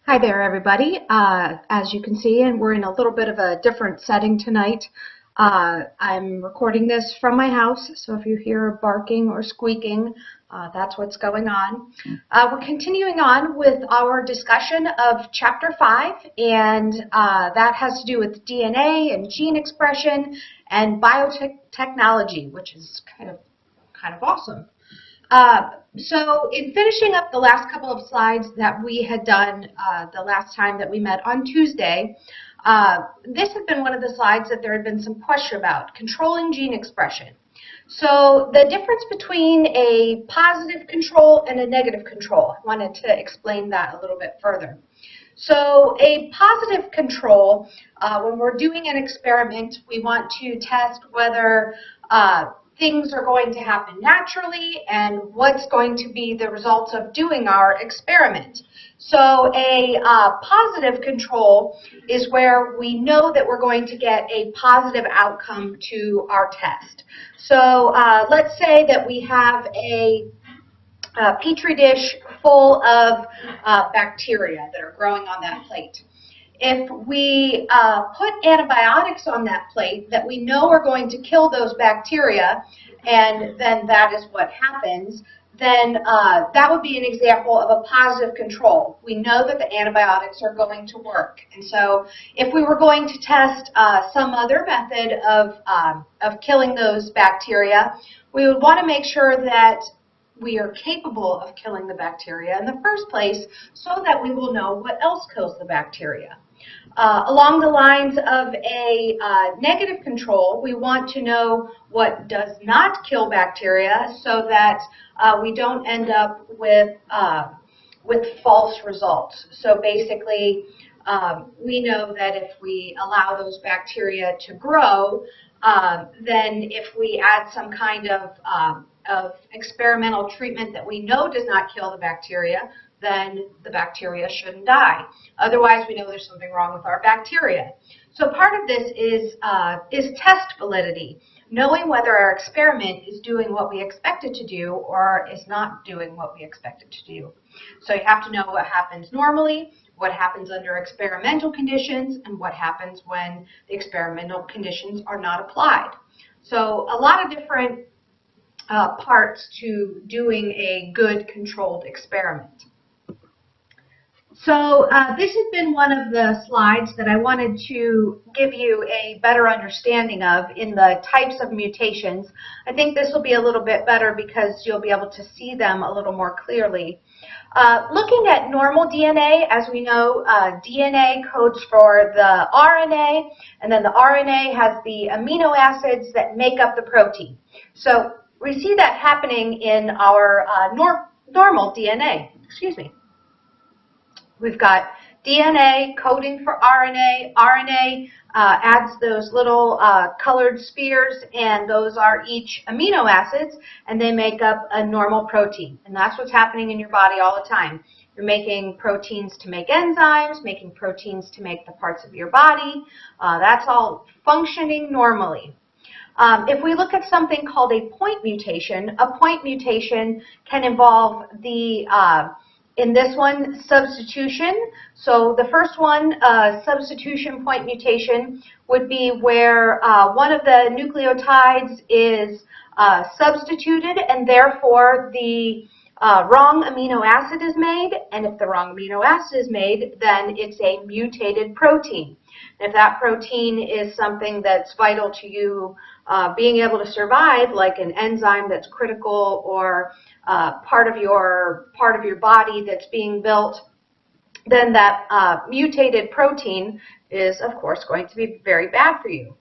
Hi there, everybody. As you can see, and we're in a little bit of a different setting tonight. I'm recording this from my house, so if you hear barking or squeaking, that's what's going on. We're continuing on with our discussion of Chapter 5, and that has to do with DNA and gene expression and biotechnology, which is kind of awesome. So in finishing up the last couple of slides that we had done the last time that we met on Tuesday, this had been one of the slides that there had been some question about, controlling gene expression. So the difference between a positive control and a negative control, I wanted to explain that a little bit further. So a positive control, when we're doing an experiment, we want to test whether things are going to happen naturally and what's going to be the results of doing our experiment. So a positive control is where we know that we're going to get a positive outcome to our test. So let's say that we have a petri dish full of bacteria that are growing on that plate. If we put antibiotics on that plate that we know are going to kill those bacteria, and then that is what happens, then that would be an example of a positive control. We know that the antibiotics are going to work. And so if we were going to test some other method of killing those bacteria, we would want to make sure that we are capable of killing the bacteria in the first place so that we will know what else kills the bacteria. Along the lines of a negative control, we want to know what does not kill bacteria so that we don't end up with false results. So basically, we know that if we allow those bacteria to grow, then if we add some kind of experimental treatment that we know does not kill the bacteria, then the bacteria shouldn't die. Otherwise, we know there's something wrong with our bacteria. So part of this is test validity, knowing whether our experiment is doing what we expect it to do or is not doing what we expect it to do. So you have to know what happens normally, what happens under experimental conditions, and what happens when the experimental conditions are not applied. So a lot of different parts to doing a good controlled experiment. So this has been one of the slides that I wanted to give you a better understanding of in the types of mutations. I think this will be a little bit better because you'll be able to see them a little more clearly. Looking at normal DNA, as we know, DNA codes for the RNA, and then the RNA has the amino acids that make up the protein. So we see that happening in our normal DNA. Excuse me. We've got DNA coding for RNA. RNA adds those little colored spheres, and those are each amino acids, and they make up a normal protein. And that's what's happening in your body all the time. You're making proteins to make enzymes, making proteins to make the parts of your body. That's all functioning normally. If we look at something called a point mutation can involve the in this one, substitution. So the first one, substitution point mutation, would be where one of the nucleotides is substituted, and therefore the wrong amino acid is made. And if the wrong amino acid is made, then it's a mutated protein. And if that protein is something that's vital to you being able to survive, like an enzyme that's critical or part of your body that's being built, then that mutated protein is, of course, going to be very bad for you.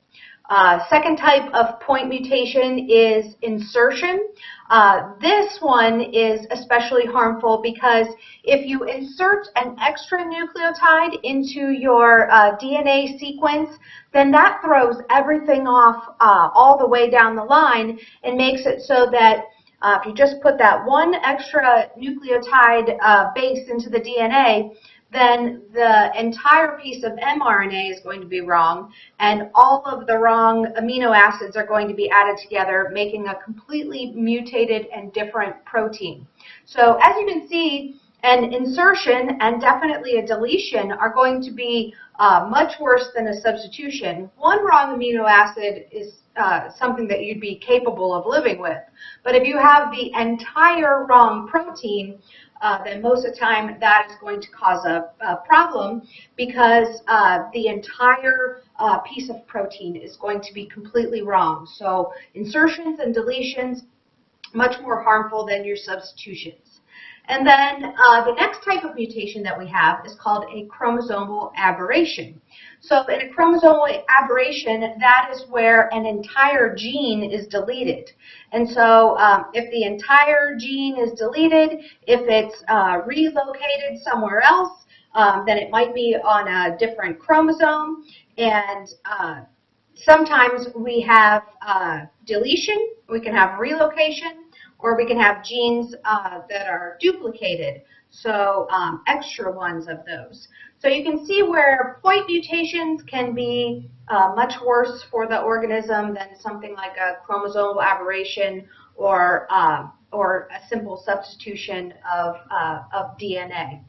Second type of point mutation is insertion. This one is especially harmful because if you insert an extra nucleotide into your DNA sequence, then that throws everything off all the way down the line and makes it so that if you just put that one extra nucleotide base into the DNA, then the entire piece of mRNA is going to be wrong, and all of the wrong amino acids are going to be added together, making a completely mutated and different protein. So as you can see, And insertion and definitely a deletion are going to be much worse than a substitution. One wrong amino acid is something that you'd be capable of living with. But if you have the entire wrong protein, then most of the time that is going to cause a problem, because the entire piece of protein is going to be completely wrong. So insertions and deletions, much more harmful than your substitutions. And then the next type of mutation that we have is called a chromosomal aberration. So in a chromosomal aberration, that is where an entire gene is deleted. And so if the entire gene is deleted, if it's relocated somewhere else, then it might be on a different chromosome. And sometimes we have deletion, we can have relocation, or we can have genes that are duplicated, so extra ones of those. So you can see where point mutations can be much worse for the organism than something like a chromosomal aberration or a simple substitution of DNA.